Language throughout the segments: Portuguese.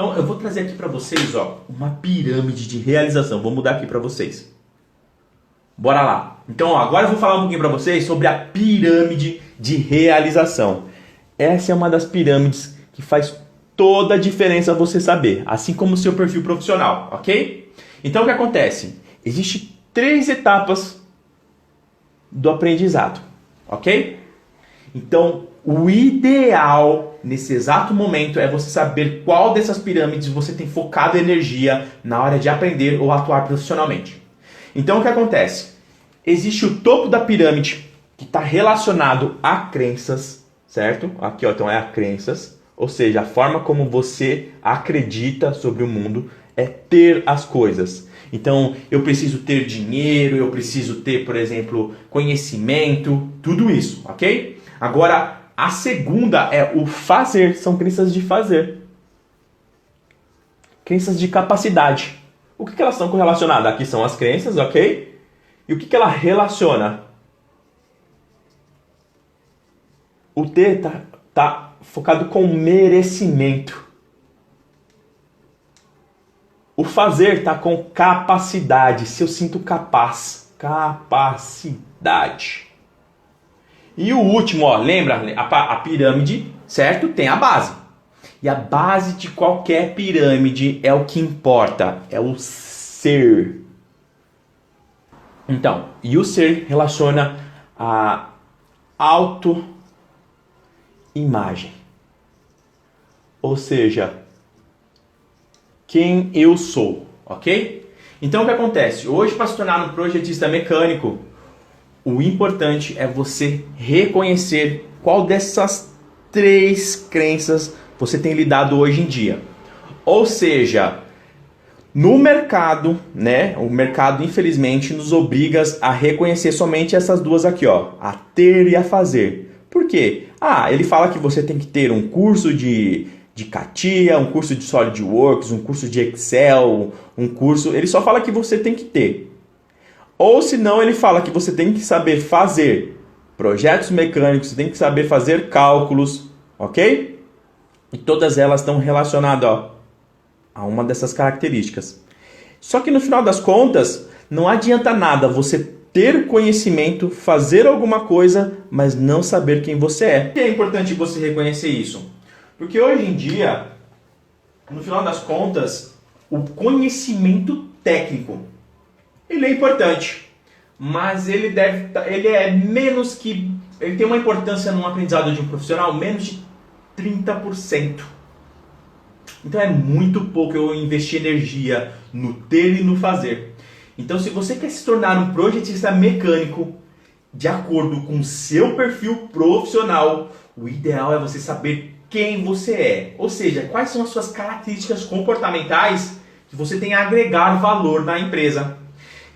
Então eu vou trazer aqui para vocês, ó, uma pirâmide de realização. Vou mudar aqui para vocês. Bora lá. Então, ó, agora eu vou falar um pouquinho para vocês sobre a pirâmide de realização. Essa é uma das pirâmides que faz toda a diferença você saber, assim como o seu perfil profissional, ok? Então o que acontece? Existem 3 etapas do aprendizado, ok? Então o ideal nesse exato momento é você saber qual dessas pirâmides você tem focado energia na hora de aprender ou atuar profissionalmente. Então o que acontece? Existe o topo da pirâmide que está relacionado a crenças, certo? Aqui, ó, então é a crenças. Ou seja, a forma como você acredita sobre o mundo é ter as coisas. Então, eu preciso ter dinheiro, eu preciso ter, por exemplo, conhecimento, tudo isso, ok? Agora, a segunda é o fazer, são crenças de fazer. Crenças de capacidade. O que elas estão correlacionadas? Aqui são as crenças, ok? E o que ela relaciona? O T tá focado com merecimento. O fazer tá com capacidade. Se eu sinto capaz. Capacidade. E o último, ó, lembra? A pirâmide, certo? Tem a base. E a base de qualquer pirâmide é o que importa. É o ser. Então, e o ser relaciona a autoimagem. Ou seja, quem eu sou, ok? Então o que acontece? Hoje, para se tornar um projetista mecânico, o importante é você reconhecer qual dessas 3 crenças você tem lidado hoje em dia. Ou seja, no mercado, né? O mercado, infelizmente, nos obriga a reconhecer somente essas duas aqui, ó, a ter e a fazer. Por quê? Ele fala que você tem que ter um curso de CATIA, um curso de SolidWorks, um curso de Excel, um curso... Ele só fala que você tem que ter. Ou senão ele fala que você tem que saber fazer projetos mecânicos, você tem que saber fazer cálculos, ok? E todas elas estão relacionadas, ó, a uma dessas características. Só que no final das contas, não adianta nada você ter conhecimento, fazer alguma coisa, mas não saber quem você é. Por que é importante você reconhecer isso? Porque hoje em dia, no final das contas, o conhecimento técnico, ele é importante, mas ele é menos que... Ele tem uma importância no aprendizado de um profissional, menos de 30%. Então é muito pouco eu investir energia no ter e no fazer. Então se você quer se tornar um projetista mecânico de acordo com o seu perfil profissional, o ideal é você saber quem você é. Ou seja, quais são as suas características comportamentais que você tem a agregar valor na empresa.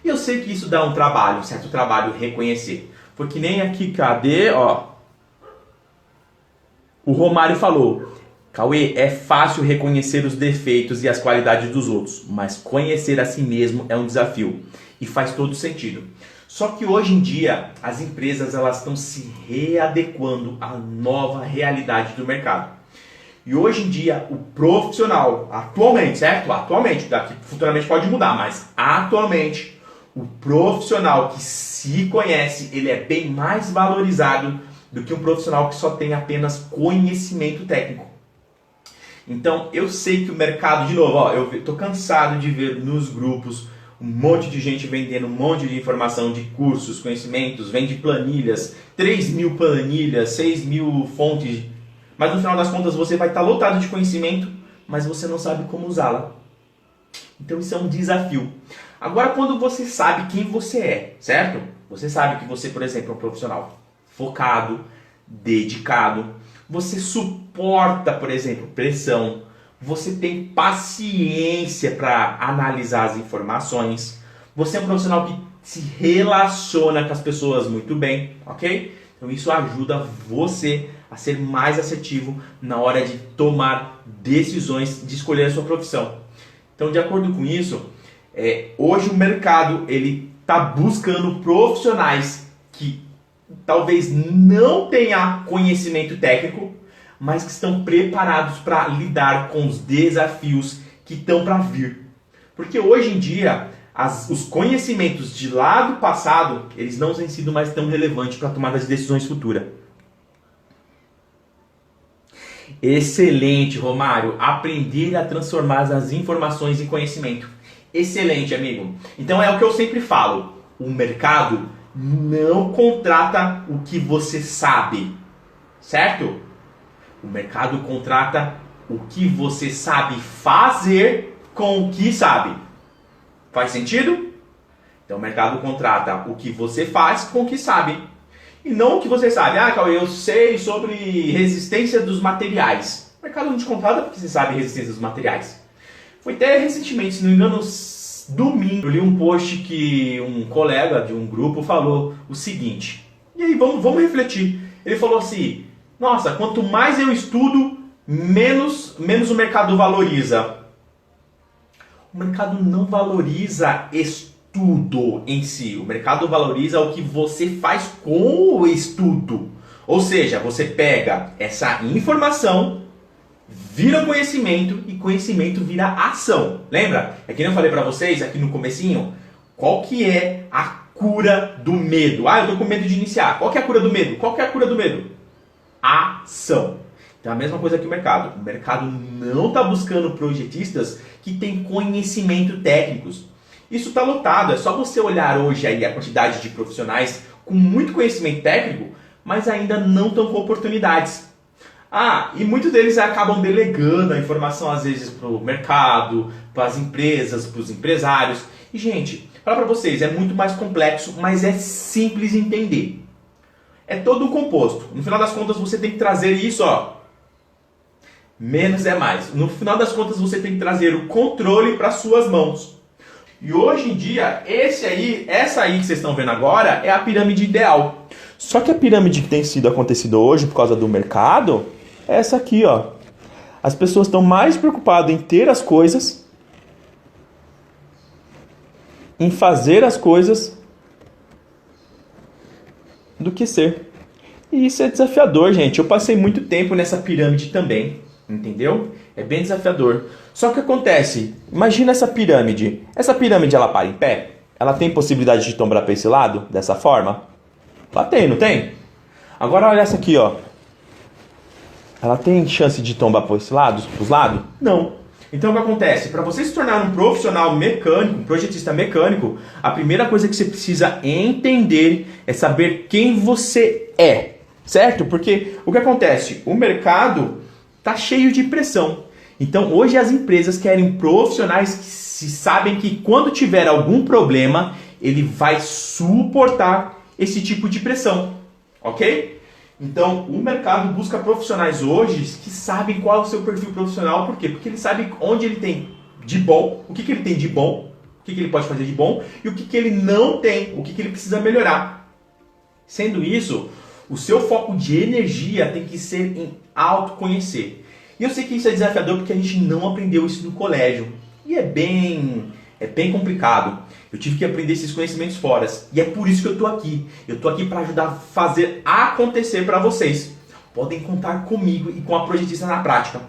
E eu sei que isso dá um trabalho, um certo trabalho reconhecer. Porque nem aqui, cadê? Ó, o Romário falou... Cauê, é fácil reconhecer os defeitos e as qualidades dos outros, mas conhecer a si mesmo é um desafio e faz todo sentido. Só que hoje em dia as empresas elas estão se readequando à nova realidade do mercado. E hoje em dia o profissional, atualmente, certo? Atualmente, daqui futuramente pode mudar, mas atualmente o profissional que se conhece, ele é bem mais valorizado do que um profissional que só tem apenas conhecimento técnico. Então, eu sei que o mercado, de novo, ó, eu estou cansado de ver nos grupos um monte de gente vendendo um monte de informação de cursos, conhecimentos, vende planilhas, 3.000 planilhas, 6.000 fontes, mas no final das contas você vai estar lotado de conhecimento, mas você não sabe como usá-la. Então isso é um desafio. Agora, quando você sabe quem você é, certo? Você sabe que você, por exemplo, é um profissional focado, dedicado, você suporta, por exemplo, pressão, você tem paciência para analisar as informações, você é um profissional que se relaciona com as pessoas muito bem, ok? Então isso ajuda você a ser mais assertivo na hora de tomar decisões de escolher a sua profissão. Então, de acordo com isso, hoje o mercado ele está buscando profissionais que talvez não tenha conhecimento técnico, mas que estão preparados para lidar com os desafios que estão para vir. Porque hoje em dia, os conhecimentos de lá do passado, eles não têm sido mais tão relevantes para a tomada de decisões futuras. Excelente, Romário. Aprender a transformar as informações em conhecimento. Excelente, amigo. Então é o que eu sempre falo. O mercado não contrata o que você sabe, certo? O mercado contrata o que você sabe fazer com o que sabe. Faz sentido? Então o mercado contrata o que você faz com o que sabe. E não o que você sabe. Ah, Cauê, eu sei sobre resistência dos materiais. O mercado não te contrata porque você sabe resistência dos materiais. Foi até recentemente, se não me engano, domingo, eu li um post que um colega de um grupo falou o seguinte. E aí, vamos refletir. Ele falou assim, nossa, quanto mais eu estudo, menos o mercado valoriza. O mercado não valoriza estudo em si. O mercado valoriza o que você faz com o estudo. Ou seja, você pega essa informação, vira conhecimento e conhecimento vira ação. Lembra? É que nem eu falei pra vocês aqui no comecinho. Qual que é a cura do medo? Ah, eu tô com medo de iniciar. Qual que é a cura do medo? Qual que é a cura do medo? Ação. Então a mesma coisa que o mercado. O mercado não está buscando projetistas que têm conhecimento técnicos. Isso está lotado. É só você olhar hoje aí a quantidade de profissionais com muito conhecimento técnico, mas ainda não estão com oportunidades. Ah, e muitos deles acabam delegando a informação às vezes para o mercado, para as empresas, para os empresários. E gente, falar para vocês, é muito mais complexo, mas é simples entender. É todo um composto. No final das contas você tem que trazer isso, ó. Menos é mais. No final das contas você tem que trazer o controle para suas mãos. E hoje em dia, essa aí que vocês estão vendo agora é a pirâmide ideal. Só que a pirâmide que tem sido acontecida hoje por causa do mercado é essa aqui, ó. As pessoas estão mais preocupadas em ter as coisas, em fazer as coisas, do que ser. E isso é desafiador, gente. Eu passei muito tempo nessa pirâmide também, entendeu? É bem desafiador. Só que acontece, imagina essa pirâmide. Essa pirâmide, ela para em pé? Ela tem possibilidade de tombar para esse lado, dessa forma? Ela tem, não tem? Agora olha essa aqui, ó. Ela tem chance de tombar para os lados? Não. Então o que acontece? Para você se tornar um profissional mecânico, um projetista mecânico, a primeira coisa que você precisa entender é saber quem você é, certo? Porque o que acontece? O mercado está cheio de pressão. Então hoje as empresas querem profissionais que sabem que quando tiver algum problema, ele vai suportar esse tipo de pressão, ok? Então, o mercado busca profissionais hoje que sabem qual é o seu perfil profissional. Por quê? Porque ele sabe onde ele tem de bom, o que ele tem de bom, o que ele pode fazer de bom e o que ele não tem, o que ele precisa melhorar. Sendo isso, o seu foco de energia tem que ser em autoconhecer. E eu sei que isso é desafiador porque a gente não aprendeu isso no colégio. E é bem complicado. Eu tive que aprender esses conhecimentos fora. E é por isso que eu estou aqui. Eu estou aqui para ajudar a fazer acontecer para vocês. Podem contar comigo e com a Projetista na Prática.